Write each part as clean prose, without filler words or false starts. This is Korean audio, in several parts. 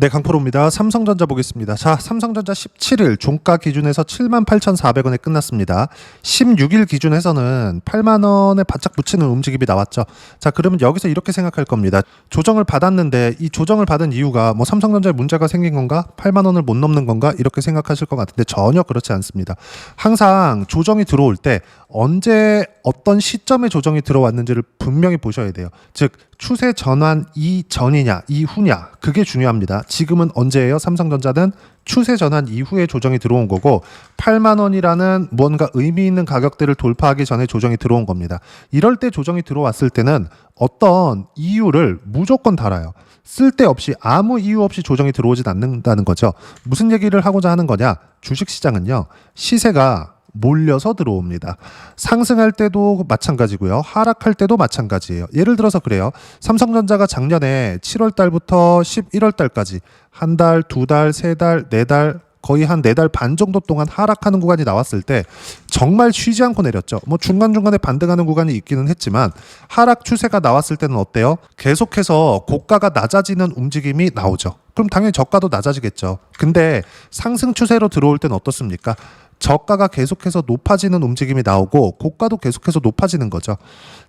네, 강프로입니다. 삼성전자 보겠습니다. 자, 삼성전자 17일 종가 기준에서 78,400원에 끝났습니다. 16일 기준에서는 8만 원에 바짝 붙이는 움직임이 나왔죠. 자, 그러면 여기서 이렇게 생각할 겁니다. 조정을 받았는데 이 조정을 받은 이유가 뭐 삼성전자에 문제가 생긴 건가? 8만 원을 못 넘는 건가? 이렇게 생각하실 것 같은데 전혀 그렇지 않습니다. 항상 조정이 들어올 때 언제 어떤 시점에 조정이 들어왔는지를 분명히 보셔야 돼요. 즉 추세 전환 이전이냐 이후냐, 그게 중요합니다. 지금은 언제예요? 삼성전자는 추세 전환 이후에 조정이 들어온 거고 8만 원이라는 무언가 의미 있는 가격대를 돌파하기 전에 조정이 들어온 겁니다. 이럴 때 조정이 들어왔을 때는 어떤 이유를 무조건 달아요. 쓸데없이 아무 이유 없이 조정이 들어오진 않는다는 거죠. 무슨 얘기를 하고자 하는 거냐? 주식시장은요, 시세가 몰려서 들어옵니다. 상승할 때도 마찬가지고요. 하락할 때도 마찬가지예요. 예를 들어서 그래요. 삼성전자가 작년에 7월 달부터 11월 달까지 한 달, 두 달, 세 달, 네 달, 거의 한 4달 반 정도 동안 하락하는 구간이 나왔을 때 정말 쉬지 않고 내렸죠. 뭐 중간중간에 반등하는 구간이 있기는 했지만 하락 추세가 나왔을 때는 어때요? 계속해서 고가가 낮아지는 움직임이 나오죠. 그럼 당연히 저가도 낮아지겠죠. 근데 상승 추세로 들어올 때는 어떻습니까? 저가가 계속해서 높아지는 움직임이 나오고 고가도 계속해서 높아지는 거죠.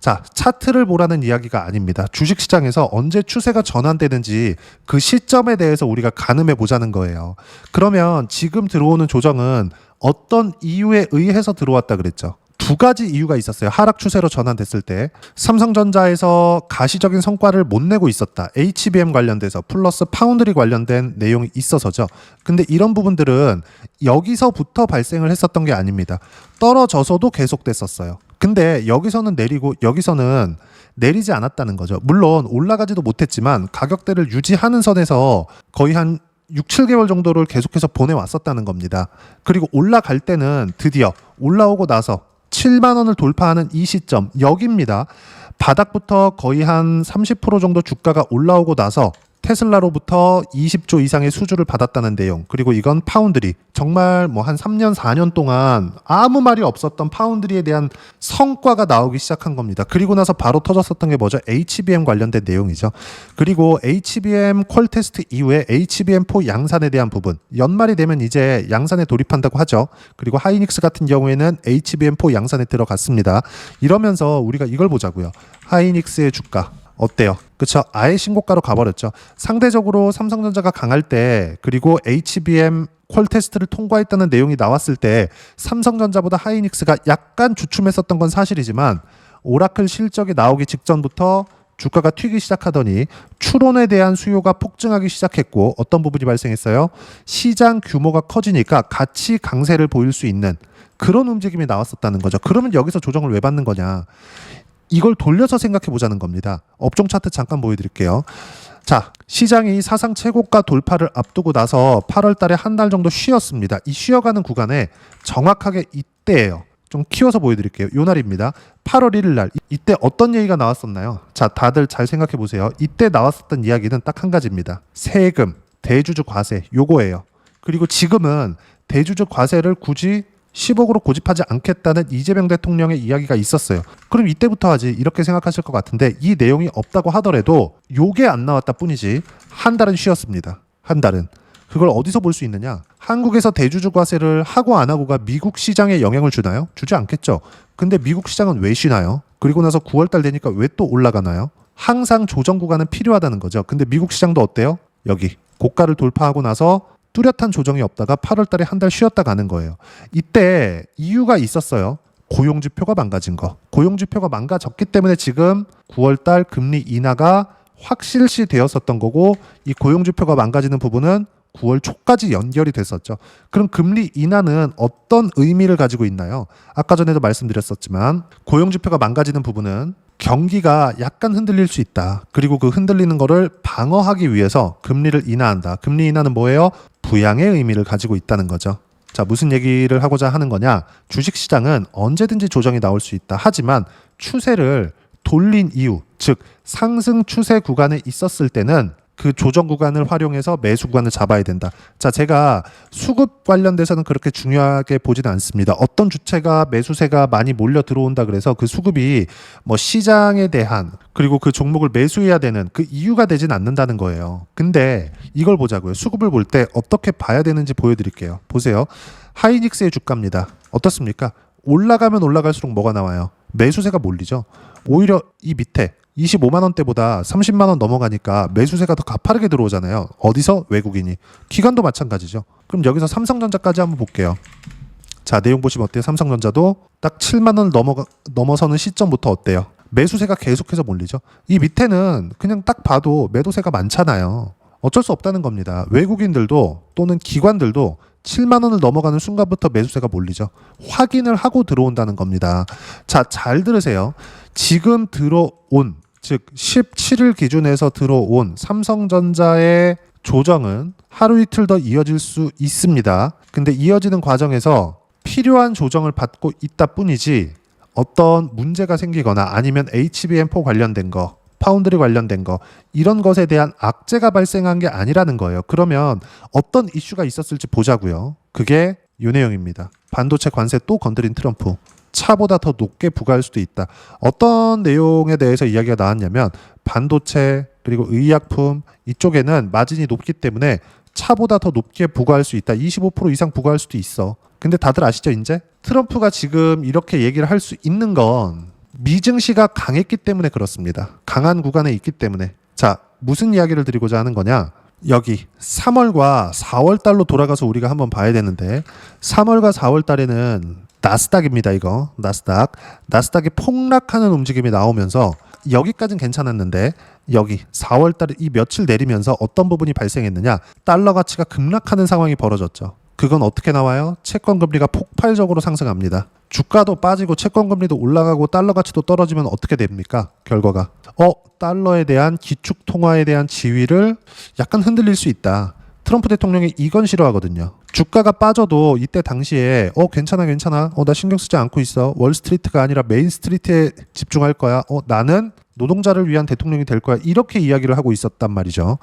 자, 차트를 보라는 이야기가 아닙니다. 주식시장에서 언제 추세가 전환되는지 그 시점에 대해서 우리가 가늠해 보자는 거예요. 그러면 지금 들어오는 조정은 어떤 이유에 의해서 들어왔다 그랬죠? 두 가지 이유가 있었어요. 하락 추세로 전환됐을 때 삼성전자에서 가시적인 성과를 못 내고 있었다. HBM 관련돼서 플러스 파운드리 관련된 내용이 있어서죠. 근데 이런 부분들은 여기서부터 발생을 했었던 게 아닙니다. 떨어져서도 계속됐었어요. 근데 여기서는 내리고 여기서는 내리지 않았다는 거죠. 물론 올라가지도 못했지만 가격대를 유지하는 선에서 거의 한 6, 7개월 정도를 계속해서 보내왔었다는 겁니다. 그리고 올라갈 때는 드디어 올라오고 나서 7만 원을 돌파하는 이 시점, 여기입니다. 바닥부터 거의 한 30% 정도 주가가 올라오고 나서 테슬라로부터 20조 이상의 수주를 받았다는 내용, 그리고 이건 파운드리, 정말 뭐 한 3년 4년 동안 아무 말이 없었던 파운드리에 대한 성과가 나오기 시작한 겁니다. 그리고 나서 바로 터졌었던 게 뭐죠? HBM 관련된 내용이죠. 그리고 HBM 퀄 테스트 이후에 HBM4 양산에 대한 부분, 연말이 되면 이제 양산에 돌입한다고 하죠. 그리고 하이닉스 같은 경우에는 HBM4 양산에 들어갔습니다. 이러면서 우리가 이걸 보자고요. 하이닉스의 주가 어때요? 그쵸? 아예 신고가로 가버렸죠. 상대적으로 삼성전자가 강할 때, 그리고 HBM 퀄 테스트를 통과했다는 내용이 나왔을 때 삼성전자보다 하이닉스가 약간 주춤했었던 건 사실이지만 오라클 실적이 나오기 직전부터 주가가 튀기 시작하더니 추론에 대한 수요가 폭증하기 시작했고, 어떤 부분이 발생했어요? 시장 규모가 커지니까 같이 강세를 보일 수 있는 그런 움직임이 나왔었다는 거죠. 그러면 여기서 조정을 왜 받는 거냐? 이걸 돌려서 생각해 보자는 겁니다. 업종 차트 잠깐 보여드릴게요. 자, 시장이 사상 최고가 돌파를 앞두고 나서 8월 달에 한 달 정도 쉬었습니다. 이 쉬어가는 구간에 정확하게 이때예요. 좀 키워서 보여드릴게요. 요 날입니다. 8월 1일 날. 이때 어떤 얘기가 나왔었나요? 자, 다들 잘 생각해 보세요. 이때 나왔었던 이야기는 딱 한 가지입니다. 세금, 대주주 과세, 요거예요. 그리고 지금은 대주주 과세를 굳이 10억으로 고집하지 않겠다는 이재명 대통령의 이야기가 있었어요. 그럼 이때부터 하지, 이렇게 생각하실 것 같은데 이 내용이 없다고 하더라도 요게 안 나왔다 뿐이지 한 달은 쉬었습니다. 한 달은. 그걸 어디서 볼 수 있느냐? 한국에서 대주주 과세를 하고 안 하고가 미국 시장에 영향을 주나요? 주지 않겠죠. 근데 미국 시장은 왜 쉬나요? 그리고 나서 9월 달 되니까 왜 또 올라가나요? 항상 조정 구간은 필요하다는 거죠. 근데 미국 시장도 어때요? 여기 고가를 돌파하고 나서 뚜렷한 조정이 없다가 8월 달에 한 달 쉬었다 가는 거예요. 이때 이유가 있었어요. 고용지표가 망가진 거. 고용지표가 망가졌기 때문에 지금 9월 달 금리 인하가 확실시 되었었던 거고, 이 고용지표가 망가지는 부분은 9월 초까지 연결이 됐었죠. 그럼 금리 인하는 어떤 의미를 가지고 있나요? 아까 전에도 말씀드렸었지만 고용지표가 망가지는 부분은 경기가 약간 흔들릴 수 있다. 그리고 그 흔들리는 거를 방어하기 위해서 금리를 인하한다. 금리 인하는 뭐예요? 부양의 의미를 가지고 있다는 거죠. 자, 무슨 얘기를 하고자 하는 거냐? 주식시장은 언제든지 조정이 나올 수 있다. 하지만 추세를 돌린 이유, 즉 상승 추세 구간에 있었을 때는 그 조정 구간을 활용해서 매수 구간을 잡아야 된다. 자, 제가 수급 관련돼서는 그렇게 중요하게 보지는 않습니다. 어떤 주체가 매수세가 많이 몰려 들어온다 그래서 그 수급이 뭐 시장에 대한 그리고 그 종목을 매수해야 되는 그 이유가 되진 않는다는 거예요. 근데 이걸 보자고요. 수급을 볼 때 어떻게 봐야 되는지 보여드릴게요. 보세요. 하이닉스의 주가입니다. 어떻습니까? 올라가면 올라갈수록 뭐가 나와요? 매수세가 몰리죠. 오히려 이 밑에 25만 원대보다 30만 원 넘어가니까 매수세가 더 가파르게 들어오잖아요. 어디서? 외국인이. 기관도 마찬가지죠. 그럼 여기서 삼성전자까지 한번 볼게요. 자, 내용 보시면 어때요? 삼성전자도 딱 7만 원을 넘어서는 시점부터 어때요? 매수세가 계속해서 몰리죠. 이 밑에는 그냥 딱 봐도 매도세가 많잖아요. 어쩔 수 없다는 겁니다. 외국인들도 또는 기관들도 7만 원을 넘어가는 순간부터 매수세가 몰리죠. 확인을 하고 들어온다는 겁니다. 자, 잘 들으세요. 지금 들어온, 즉 17일 기준에서 들어온 삼성전자의 조정은 하루 이틀 더 이어질 수 있습니다. 근데 이어지는 과정에서 필요한 조정을 받고 있다 뿐이지 어떤 문제가 생기거나 아니면 HBM4 관련된 거, 파운드리 관련된 거 이런 것에 대한 악재가 발생한 게 아니라는 거예요. 그러면 어떤 이슈가 있었을지 보자고요. 그게 이 내용입니다. 반도체 관세 또 건드린 트럼프. 차보다 더 높게 부과할 수도 있다. 어떤 내용에 대해서 이야기가 나왔냐면 반도체 그리고 의약품 이쪽에는 마진이 높기 때문에 차보다 더 높게 부과할 수 있다. 25% 이상 부과할 수도 있어. 근데 다들 아시죠? 이제 트럼프가 지금 이렇게 얘기를 할 수 있는 건 미증시가 강했기 때문에 그렇습니다. 강한 구간에 있기 때문에. 자, 무슨 이야기를 드리고자 하는 거냐? 여기 3월과 4월 달로 돌아가서 우리가 한번 봐야 되는데 3월과 4월 달에는 나스닥입니다. 이거 나스닥이 폭락하는 움직임이 나오면서 여기까지는 괜찮았는데 여기 4월 달에 이 며칠 내리면서 어떤 부분이 발생했느냐? 달러 가치가 급락하는 상황이 벌어졌죠. 그건 어떻게 나와요? 채권 금리가 폭발적으로 상승합니다. 주가도 빠지고 채권 금리도 올라가고 달러 가치도 떨어지면 어떻게 됩니까? 결과가 달러에 대한 기축 통화에 대한 지위를 약간 흔들릴 수 있다. 트럼프 대통령이 이건 싫어하거든요. 주가가 빠져도 이때 당시에 괜찮아 나 신경 쓰지 않고 있어. 월스트리트가 아니라 메인스트리트에 집중할 거야. 나는 노동자를 위한 대통령이 될 거야. 이렇게 이야기를 하고 있었단 말이죠.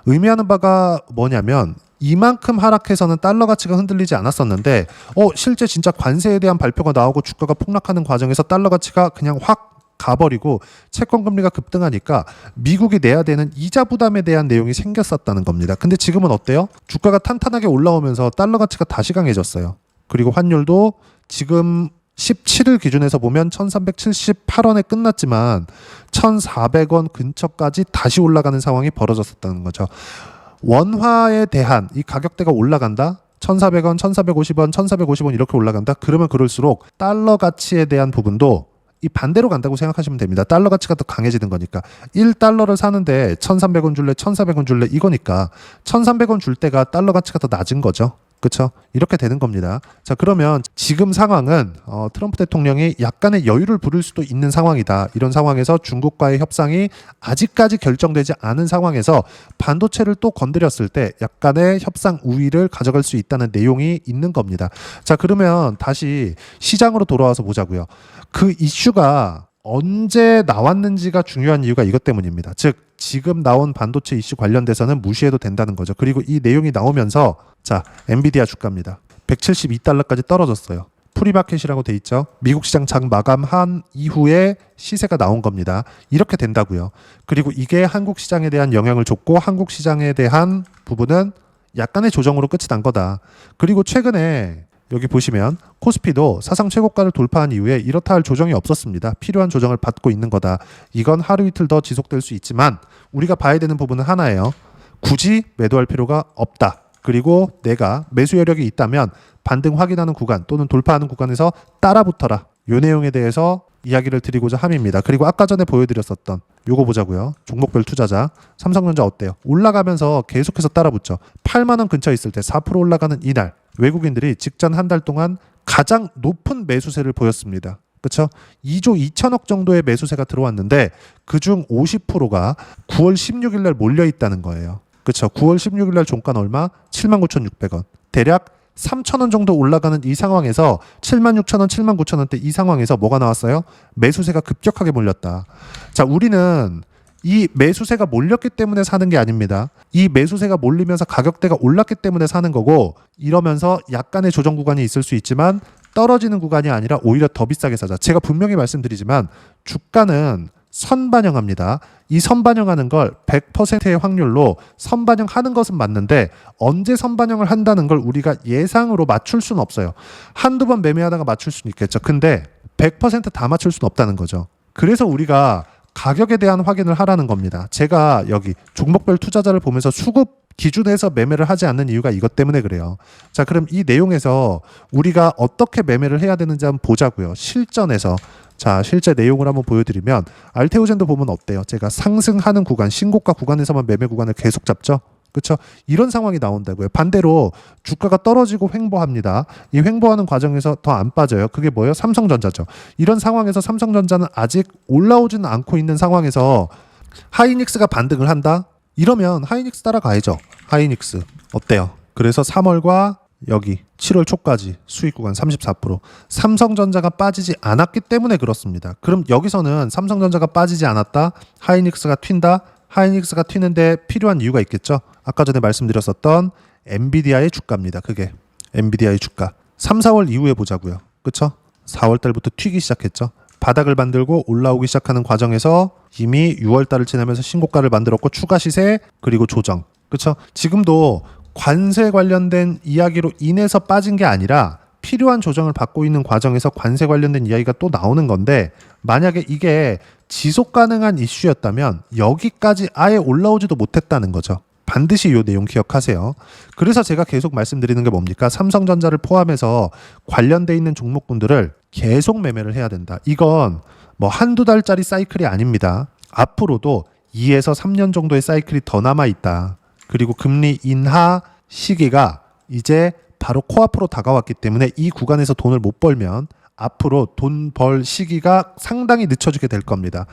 의미하는 바가 뭐냐면 이만큼 하락해서는 달러 가치가 흔들리지 않았었는데 실제 진짜 관세에 대한 발표가 나오고 주가가 폭락하는 과정에서 달러 가치가 그냥 확 가버리고 채권 금리가 급등하니까 미국이 내야 되는 이자 부담에 대한 내용이 생겼었다는 겁니다. 근데 지금은 어때요? 주가가 탄탄하게 올라오면서 달러 가치가 다시 강해졌어요. 그리고 환율도 지금 17일 기준에서 보면 1378원에 끝났지만 1400원 근처까지 다시 올라가는 상황이 벌어졌었다는 거죠. 원화에 대한 이 가격대가 올라간다? 1,400원, 1,450원, 1,450원 이렇게 올라간다? 그러면 그럴수록 달러 가치에 대한 부분도 이 반대로 간다고 생각하시면 됩니다. 달러 가치가 더 강해지는 거니까. 1달러를 사는데 1,300원 줄래, 1,400원 줄래 이거니까 1,300원 줄 때가 달러 가치가 더 낮은 거죠. 그렇죠? 이렇게 되는 겁니다. 자, 그러면 지금 상황은 트럼프 대통령이 약간의 여유를 부릴 수도 있는 상황이다. 이런 상황에서 중국과의 협상이 아직까지 결정되지 않은 상황에서 반도체를 또 건드렸을 때 약간의 협상 우위를 가져갈 수 있다는 내용이 있는 겁니다. 자, 그러면 다시 시장으로 돌아와서 보자고요. 그 이슈가 언제 나왔는지가 중요한 이유가 이것 때문입니다. 즉 지금 나온 반도체 이슈 관련돼서는 무시해도 된다는 거죠. 그리고 이 내용이 나오면서 자, 엔비디아 주가입니다. 172달러까지 떨어졌어요. 프리마켓이라고 돼 있죠. 미국 시장 장 마감한 이후에 시세가 나온 겁니다. 이렇게 된다고요. 그리고 이게 한국 시장에 대한 영향을 줬고 한국 시장에 대한 부분은 약간의 조정으로 끝이 난 거다. 그리고 최근에 여기 보시면 코스피도 사상 최고가를 돌파한 이후에 이렇다 할 조정이 없었습니다. 필요한 조정을 받고 있는 거다. 이건 하루 이틀 더 지속될 수 있지만 우리가 봐야 되는 부분은 하나예요. 굳이 매도할 필요가 없다. 그리고 내가 매수 여력이 있다면 반등 확인하는 구간 또는 돌파하는 구간에서 따라붙어라. 이 내용에 대해서 이야기를 드리고자 함입니다. 그리고 아까 전에 보여드렸었던 요거 보자고요. 종목별 투자자 삼성전자 어때요? 올라가면서 계속해서 따라붙죠. 8만 원 근처에 있을 때 4% 올라가는 이날 외국인들이 직전 한 달 동안 가장 높은 매수세를 보였습니다. 그렇죠? 2조 2천억 정도의 매수세가 들어왔는데 그중 50%가 9월 16일 날 몰려 있다는 거예요. 그렇죠? 9월 16일 날 종가는 얼마? 79,600원. 대략 3,000원 정도 올라가는 이 상황에서 76,000원, 79,000원대 이 상황에서 뭐가 나왔어요? 매수세가 급격하게 몰렸다. 자, 우리는 이 매수세가 몰렸기 때문에 사는 게 아닙니다. 이 매수세가 몰리면서 가격대가 올랐기 때문에 사는 거고, 이러면서 약간의 조정 구간이 있을 수 있지만 떨어지는 구간이 아니라 오히려 더 비싸게 사자. 제가 분명히 말씀드리지만 주가는 선반영합니다. 이 선반영하는 걸 100%의 확률로 선반영하는 것은 맞는데 언제 선반영을 한다는 걸 우리가 예상으로 맞출 수는 없어요. 한두 번 매매하다가 맞출 수는 있겠죠. 근데 100%다 맞출 수는 없다는 거죠. 그래서 우리가 가격에 대한 확인을 하라는 겁니다. 제가 여기 종목별 투자자를 보면서 수급 기준에서 매매를 하지 않는 이유가 이것 때문에 그래요. 자, 그럼 이 내용에서 우리가 어떻게 매매를 해야 되는지 한번 보자고요. 실전에서. 자, 실제 내용을 한번 보여드리면 알테오젠도 보면 어때요? 제가 상승하는 구간, 신고가 구간에서만 매매 구간을 계속 잡죠. 그렇죠? 이런 상황이 나온다고요. 반대로 주가가 떨어지고 횡보합니다. 이 횡보하는 과정에서 더 안 빠져요. 그게 뭐예요? 삼성전자죠. 이런 상황에서 삼성전자는 아직 올라오지는 않고 있는 상황에서 하이닉스가 반등을 한다? 이러면 하이닉스 따라가야죠. 하이닉스 어때요? 그래서 3월과 여기 7월 초까지 수익 구간 34%. 삼성전자가 빠지지 않았기 때문에 그렇습니다. 그럼 여기서는 삼성전자가 빠지지 않았다? 하이닉스가 튄다? 하이닉스가 튀는데 필요한 이유가 있겠죠. 아까 전에 말씀드렸었던 엔비디아의 주가입니다. 그게 엔비디아의 주가. 3, 4월 이후에 보자고요. 그렇죠? 4월 달부터 튀기 시작했죠. 바닥을 만들고 올라오기 시작하는 과정에서 이미 6월 달을 지나면서 신고가를 만들었고 추가 시세 그리고 조정. 그렇죠? 지금도 관세 관련된 이야기로 인해서 빠진 게 아니라 필요한 조정을 받고 있는 과정에서 관세 관련된 이야기가 또 나오는 건데, 만약에 이게 지속 가능한 이슈였다면 여기까지 아예 올라오지도 못했다는 거죠. 반드시 이 내용 기억하세요. 그래서 제가 계속 말씀드리는 게 뭡니까? 삼성전자를 포함해서 관련돼 있는 종목군들을 계속 매매를 해야 된다. 이건 뭐 한두 달짜리 사이클이 아닙니다. 앞으로도 2에서 3년 정도의 사이클이 더 남아 있다. 그리고 금리 인하 시기가 이제 바로 코앞으로 다가왔기 때문에 이 구간에서 돈을 못 벌면 앞으로 돈 벌 시기가 상당히 늦춰지게 될 겁니다.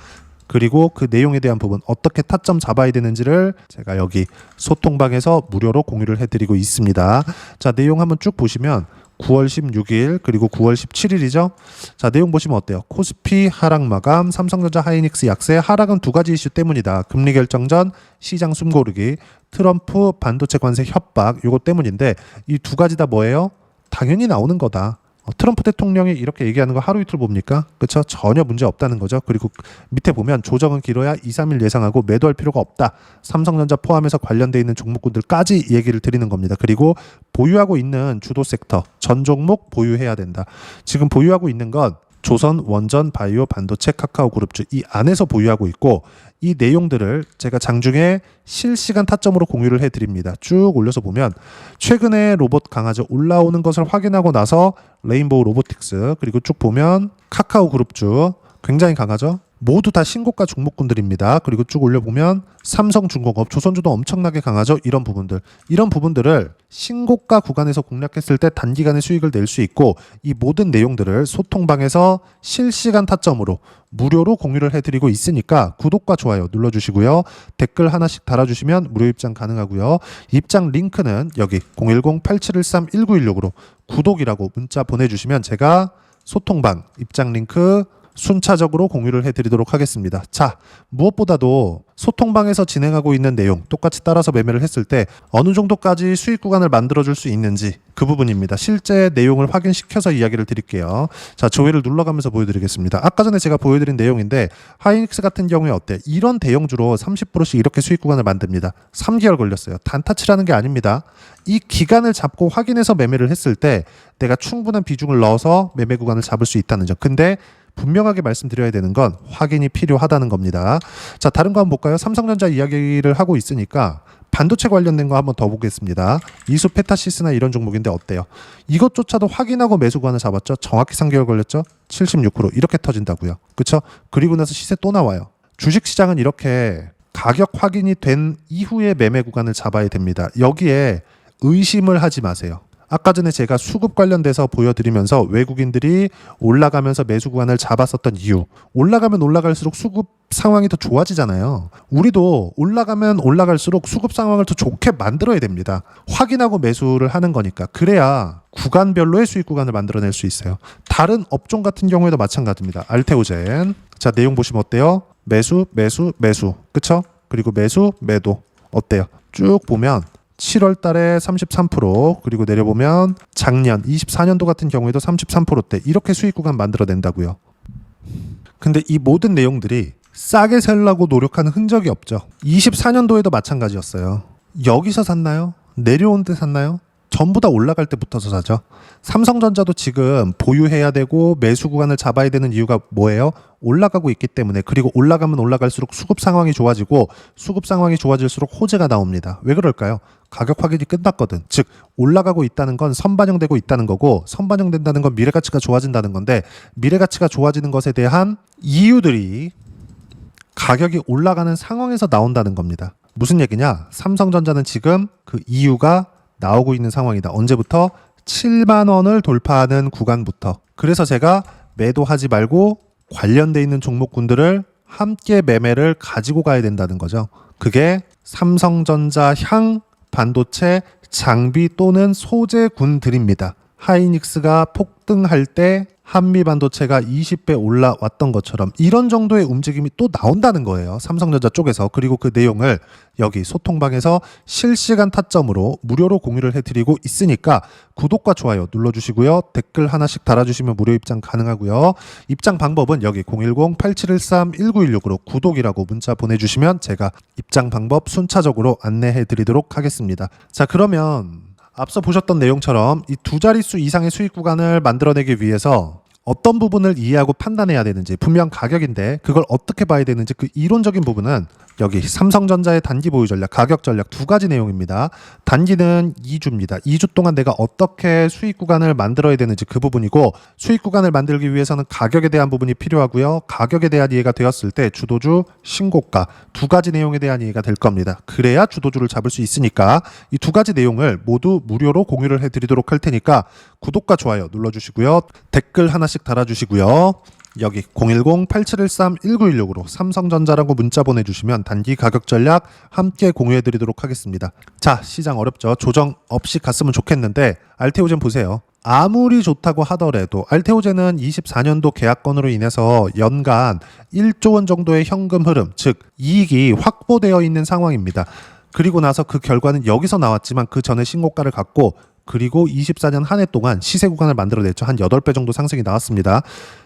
그리고 그 내용에 대한 부분 어떻게 타점 잡아야 되는지를 제가 여기 소통방에서 무료로 공유를 해드리고 있습니다. 자, 내용 한번 쭉 보시면 9월 16일 그리고 9월 17일이죠. 자, 내용 보시면 어때요? 코스피 하락 마감, 삼성전자 하이닉스 약세. 하락은 두 가지 이슈 때문이다. 금리 결정 전 시장 숨고르기, 트럼프 반도체 관세 협박, 요거 때문인데 이 두 가지 다 뭐예요? 당연히 나오는 거다. 트럼프 대통령이 이렇게 얘기하는 거 하루 이틀 봅니까? 그렇죠? 전혀 문제 없다는 거죠. 그리고 밑에 보면 조정은 길어야 2, 3일 예상하고 매도할 필요가 없다. 삼성전자 포함해서 관련돼 있는 종목군들까지 얘기를 드리는 겁니다. 그리고 보유하고 있는 주도 섹터 전 종목 보유해야 된다. 지금 보유하고 있는 건 조선, 원전, 바이오, 반도체, 카카오 그룹주 이 안에서 보유하고 있고, 이 내용들을 제가 장중에 실시간 타점으로 공유를 해드립니다. 쭉 올려서 보면 최근에 로봇 강하죠. 올라오는 것을 확인하고 나서 레인보우 로보틱스, 그리고 쭉 보면 카카오 그룹주 굉장히 강하죠. 모두 다 신고가 종목군들입니다. 그리고 쭉 올려보면 삼성중공업, 조선주도 엄청나게 강하죠. 이런 부분들을 신고가 구간에서 공략했을 때 단기간에 수익을 낼 수 있고, 이 모든 내용들을 소통방에서 실시간 타점으로 무료로 공유를 해드리고 있으니까 구독과 좋아요 눌러주시고요. 댓글 하나씩 달아주시면 무료 입장 가능하고요. 입장 링크는 여기 010-8713-1916으로 구독이라고 문자 보내주시면 제가 소통방 입장 링크 순차적으로 공유를 해드리도록 하겠습니다. 자, 무엇보다도 소통방에서 진행하고 있는 내용 똑같이 따라서 매매를 했을 때 어느 정도까지 수익 구간을 만들어줄 수 있는지 그 부분입니다. 실제 내용을 확인시켜서 이야기를 드릴게요. 자, 조회를 눌러가면서 보여드리겠습니다. 아까 전에 제가 보여드린 내용인데 하이닉스 같은 경우에 어때? 이런 대형주로 30%씩 이렇게 수익 구간을 만듭니다. 3개월 걸렸어요. 단타치라는 게 아닙니다. 이 기간을 잡고 확인해서 매매를 했을 때 내가 충분한 비중을 넣어서 매매 구간을 잡을 수 있다는 점. 근데 분명하게 말씀드려야 되는 건 확인이 필요하다는 겁니다. 자, 다른 거 한번 볼까요? 삼성전자 이야기를 하고 있으니까 반도체 관련된 거 한번 더 보겠습니다. 이수 페타시스나 이런 종목인데 어때요? 이것조차도 확인하고 매수 구간을 잡았죠. 정확히 3개월 걸렸죠. 76% 이렇게 터진다고요. 그렇죠? 그리고 나서 시세 또 나와요. 주식시장은 이렇게 가격 확인이 된 이후에 매매 구간을 잡아야 됩니다. 여기에 의심을 하지 마세요. 아까 전에 제가 수급 관련돼서 보여드리면서 외국인들이 올라가면서 매수 구간을 잡았었던 이유, 올라가면 올라갈수록 수급 상황이 더 좋아지잖아요. 우리도 올라가면 올라갈수록 수급 상황을 더 좋게 만들어야 됩니다. 확인하고 매수를 하는 거니까. 그래야 구간별로의 수익 구간을 만들어낼 수 있어요. 다른 업종 같은 경우에도 마찬가지입니다. 알테오젠. 자, 내용 보시면 어때요? 매수, 매수, 매수. 그쵸? 그리고 매수, 매도. 어때요? 쭉 보면 7월 달에 33%, 그리고 내려보면 작년 24년도 같은 경우에도 33%대 이렇게 수익 구간 만들어낸다고요. 근데 이 모든 내용들이 싸게 살라고 노력하는 흔적이 없죠. 24년도에도 마찬가지였어요. 여기서 샀나요? 내려온 데 샀나요? 전부 다 올라갈 때 붙어서 사죠. 삼성전자도 지금 보유해야 되고 매수 구간을 잡아야 되는 이유가 뭐예요? 올라가고 있기 때문에. 그리고 올라가면 올라갈수록 수급 상황이 좋아지고 수급 상황이 좋아질수록 호재가 나옵니다. 왜 그럴까요? 가격 확인이 끝났거든. 즉 올라가고 있다는 건 선반영되고 있다는 거고, 선반영된다는 건 미래가치가 좋아진다는 건데, 미래가치가 좋아지는 것에 대한 이유들이 가격이 올라가는 상황에서 나온다는 겁니다. 무슨 얘기냐? 삼성전자는 지금 그 이유가 나오고 있는 상황이다. 언제부터? 7만 원을 돌파하는 구간부터. 그래서 제가 매도하지 말고 관련돼 있는 종목군들을 함께 매매를 가지고 가야 된다는 거죠. 그게 삼성전자 향 반도체 장비 또는 소재군들입니다. 하이닉스가 폭등할 때 한미반도체가 20배 올라왔던 것처럼 이런 정도의 움직임이 또 나온다는 거예요. 삼성전자 쪽에서. 그리고 그 내용을 여기 소통방에서 실시간 타점으로 무료로 공유를 해드리고 있으니까 구독과 좋아요 눌러주시고요. 댓글 하나씩 달아주시면 무료 입장 가능하고요. 입장 방법은 여기 010-8713-1916으로 구독이라고 문자 보내주시면 제가 입장 방법 순차적으로 안내해드리도록 하겠습니다. 자, 그러면 앞서 보셨던 내용처럼 이 두 자릿수 이상의 수익 구간을 만들어내기 위해서 어떤 부분을 이해하고 판단해야 되는지, 분명 가격인데 그걸 어떻게 봐야 되는지 그 이론적인 부분은 여기 삼성전자의 단기 보유 전략, 가격 전략 두 가지 내용입니다. 단기는 2주입니다. 2주 동안 내가 어떻게 수익 구간을 만들어야 되는지 그 부분이고, 수익 구간을 만들기 위해서는 가격에 대한 부분이 필요하고요. 가격에 대한 이해가 되었을 때 주도주, 신고가 두 가지 내용에 대한 이해가 될 겁니다. 그래야 주도주를 잡을 수 있으니까 이 두 가지 내용을 모두 무료로 공유를 해드리도록 할 테니까 구독과 좋아요 눌러주시고요. 댓글 하나씩 달아주시고요. 여기 010-8713-1916으로 삼성전자라고 문자 보내주시면 단기 가격 전략 함께 공유해드리도록 하겠습니다. 자, 시장 어렵죠. 조정 없이 갔으면 좋겠는데 알테오젠 보세요. 아무리 좋다고 하더라도 알테오젠은 24년도 계약건으로 인해서 연간 1조 원 정도의 현금 흐름, 즉 이익이 확보되어 있는 상황입니다. 그리고 나서 그 결과는 여기서 나왔지만 그 전에 신고가를 갖고, 그리고 24년 한 해 동안 시세 구간을 만들어냈죠. 한 8배 정도 상승이 나왔습니다.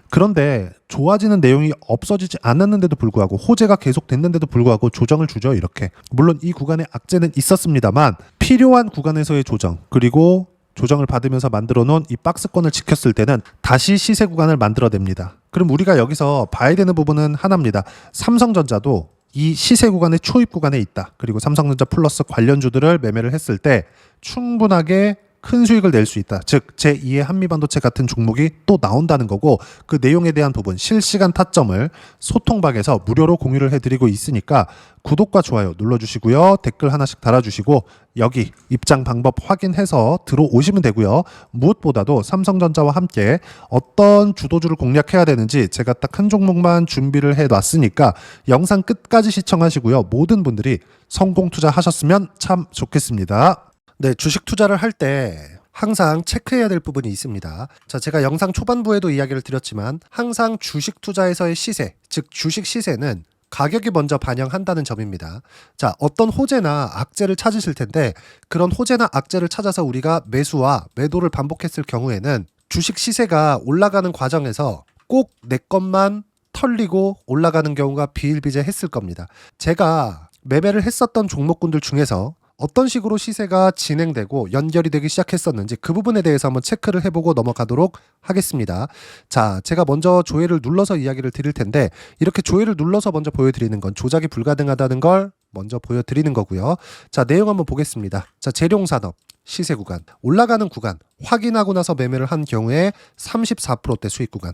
그런데 좋아지는 내용이 없어지지 않았는데도 불구하고, 호재가 계속됐는데도 불구하고 조정을 주죠. 이렇게. 물론 이 구간에 악재는 있었습니다만 필요한 구간에서의 조정, 그리고 조정을 받으면서 만들어 놓은 이 박스권을 지켰을 때는 다시 시세 구간을 만들어냅니다. 그럼 우리가 여기서 봐야 되는 부분은 하나입니다. 삼성전자도 이 시세 구간의 초입 구간에 있다. 그리고 삼성전자 플러스 관련주들을 매매를 했을 때 충분하게 큰 수익을 낼 수 있다. 즉 제2의 한미반도체 같은 종목이 또 나온다는 거고, 그 내용에 대한 부분 실시간 타점을 소통방에서 무료로 공유를 해드리고 있으니까 구독과 좋아요 눌러주시고요. 댓글 하나씩 달아주시고 여기 입장 방법 확인해서 들어오시면 되고요. 무엇보다도 삼성전자와 함께 어떤 주도주를 공략해야 되는지 제가 딱 한 종목만 준비를 해놨으니까 영상 끝까지 시청하시고요. 모든 분들이 성공 투자하셨으면 참 좋겠습니다. 네, 주식 투자를 할 때 항상 체크해야 될 부분이 있습니다. 자, 제가 영상 초반부에도 이야기를 드렸지만 항상 주식 투자에서의 시세, 즉 주식 시세는 가격이 먼저 반영한다는 점입니다. 자, 어떤 호재나 악재를 찾으실 텐데 그런 호재나 악재를 찾아서 우리가 매수와 매도를 반복했을 경우에는 주식 시세가 올라가는 과정에서 꼭 내 것만 털리고 올라가는 경우가 비일비재했을 겁니다. 제가 매매를 했었던 종목군들 중에서 어떤 식으로 시세가 진행되고 연결이 되기 시작했었는지 그 부분에 대해서 한번 체크를 해보고 넘어가도록 하겠습니다. 자, 제가 먼저 조회를 눌러서 이야기를 드릴 텐데 이렇게 조회를 눌러서 먼저 보여드리는 건 조작이 불가능하다는 걸 먼저 보여드리는 거고요. 자, 내용 한번 보겠습니다. 자, 재룡산업 시세 구간, 올라가는 구간 확인하고 나서 매매를 한 경우에 34%대 수익 구간.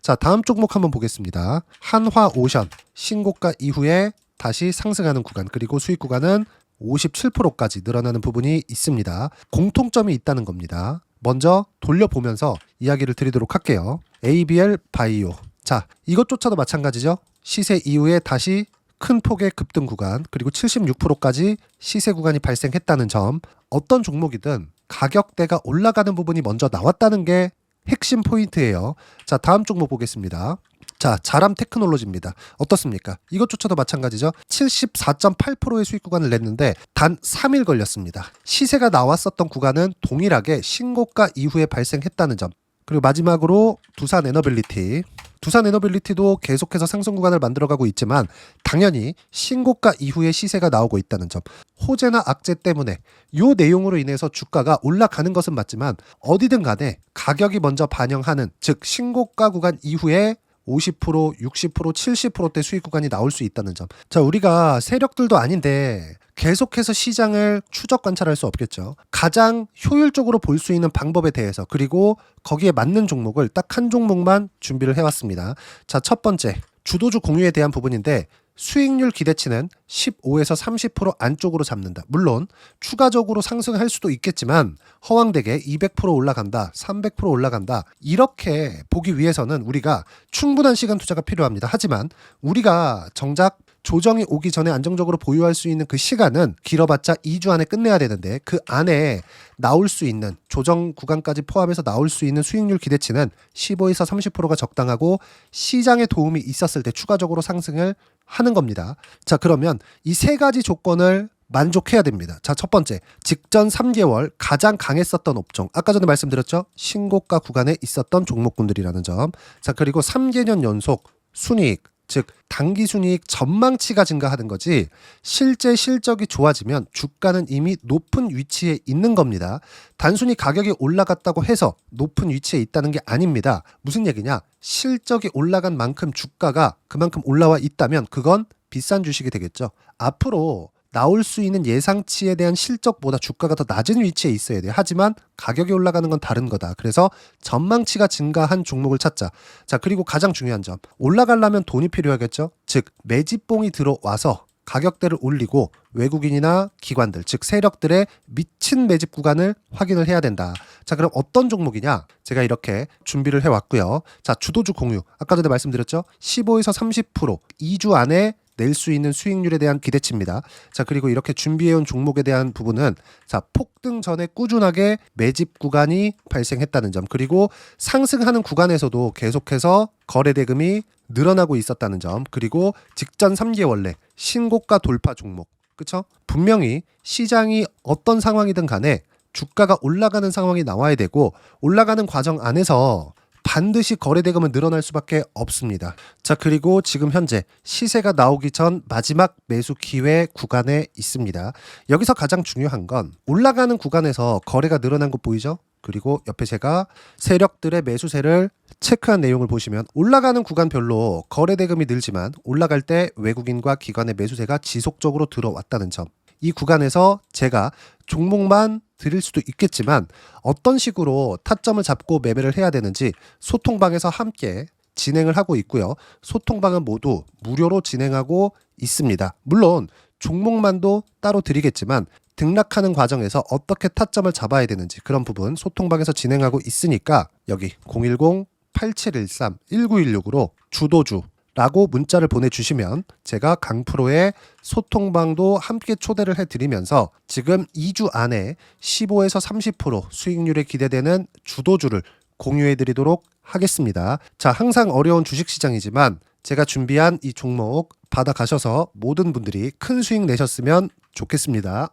자, 다음 종목 한번 보겠습니다. 한화오션 신고가 이후에 다시 상승하는 구간, 그리고 수익 구간은 57%까지 늘어나는 부분이 있습니다. 공통점이 있다는 겁니다. 먼저 돌려보면서 이야기를 드리도록 할게요. ABL 바이오. 자, 이것조차도 마찬가지죠. 시세 이후에 다시 큰 폭의 급등 구간, 그리고 76%까지 시세 구간이 발생했다는 점. 어떤 종목이든 가격대가 올라가는 부분이 먼저 나왔다는 게 핵심 포인트예요. 자, 다음 종목 보겠습니다. 자, 자람 테크놀로지입니다. 어떻습니까? 이것조차도 마찬가지죠. 74.8%의 수익 구간을 냈는데 단 3일 걸렸습니다. 시세가 나왔었던 구간은 동일하게 신고가 이후에 발생했다는 점. 그리고 마지막으로 두산 에너빌리티. 두산 에너빌리티도 계속해서 상승 구간을 만들어가고 있지만 당연히 신고가 이후에 시세가 나오고 있다는 점. 호재나 악재 때문에 이 내용으로 인해서 주가가 올라가는 것은 맞지만 어디든 간에 가격이 먼저 반영하는, 즉 신고가 구간 이후에 50%, 60%, 70%대 수익 구간이 나올 수 있다는 점. 자, 우리가 세력들도 아닌데 계속해서 시장을 추적 관찰할 수 없겠죠. 가장 효율적으로 볼 수 있는 방법에 대해서, 그리고 거기에 맞는 종목을 딱 한 종목만 준비를 해왔습니다. 자, 첫 번째 주도주 공유에 대한 부분인데 수익률 기대치는 15에서 30% 안쪽으로 잡는다. 물론 추가적으로 상승할 수도 있겠지만 허황되게 200% 올라간다, 300% 올라간다, 이렇게 보기 위해서는 우리가 충분한 시간 투자가 필요합니다. 하지만 우리가 정작 조정이 오기 전에 안정적으로 보유할 수 있는 그 시간은 길어봤자 2주 안에 끝내야 되는데, 그 안에 나올 수 있는 조정 구간까지 포함해서 나올 수 있는 수익률 기대치는 15에서 30%가 적당하고 시장에 도움이 있었을 때 추가적으로 상승을 하는 겁니다. 자, 그러면 이 세 가지 조건을 만족해야 됩니다. 자, 첫 번째, 직전 3개월 가장 강했었던 업종. 아까 전에 말씀드렸죠? 신고가 구간에 있었던 종목군들이라는 점. 자, 그리고 3개년 연속 순이익, 즉 단기 순이익 전망치가 증가하는 거지 실제 실적이 좋아지면 주가는 이미 높은 위치에 있는 겁니다. 단순히 가격이 올라갔다고 해서 높은 위치에 있다는 게 아닙니다. 무슨 얘기냐? 실적이 올라간 만큼 주가가 그만큼 올라와 있다면 그건 비싼 주식이 되겠죠. 앞으로 나올 수 있는 예상치에 대한 실적보다 주가가 더 낮은 위치에 있어야 돼요. 하지만 가격이 올라가는 건 다른 거다. 그래서 전망치가 증가한 종목을 찾자. 자, 그리고 가장 중요한 점. 올라가려면 돈이 필요하겠죠. 즉 매집봉이 들어와서 가격대를 올리고 외국인이나 기관들, 즉 세력들의 미친 매집 구간을 확인을 해야 된다. 자, 그럼 어떤 종목이냐? 제가 이렇게 준비를 해왔고요. 자, 주도주 공유. 아까 전에 말씀드렸죠. 15에서 30% 2주 안에 낼 수 있는 수익률에 대한 기대치입니다. 자, 그리고 이렇게 준비해온 종목에 대한 부분은 자, 폭등 전에 꾸준하게 매집 구간이 발생했다는 점, 그리고 상승하는 구간에서도 계속해서 거래 대금이 늘어나고 있었다는 점, 그리고 직전 3개월 내 신고가 돌파 종목. 그쵸? 분명히 시장이 어떤 상황이든 간에 주가가 올라가는 상황이 나와야 되고 올라가는 과정 안에서 반드시 거래 대금은 늘어날 수밖에 없습니다. 자, 그리고 지금 현재 시세가 나오기 전 마지막 매수 기회 구간에 있습니다. 여기서 가장 중요한 건 올라가는 구간에서 거래가 늘어난 거 보이죠? 그리고 옆에 제가 세력들의 매수세를 체크한 내용을 보시면 올라가는 구간별로 거래 대금이 늘지만 올라갈 때 외국인과 기관의 매수세가 지속적으로 들어왔다는 점. 이 구간에서 제가 종목만 드릴 수도 있겠지만 어떤 식으로 타점을 잡고 매매를 해야 되는지 소통방에서 함께 진행을 하고 있고요. 소통방은 모두 무료로 진행하고 있습니다. 물론 종목만도 따로 드리겠지만 등락하는 과정에서 어떻게 타점을 잡아야 되는지 그런 부분 소통방에서 진행하고 있으니까 여기 010-8713-1916으로 주도주 라고 문자를 보내주시면 제가 강프로의 소통방도 함께 초대를 해드리면서 지금 2주 안에 15에서 30% 수익률에 기대되는 주도주를 공유해드리도록 하겠습니다. 자, 항상 어려운 주식시장이지만 제가 준비한 이 종목 받아가셔서 모든 분들이 큰 수익 내셨으면 좋겠습니다.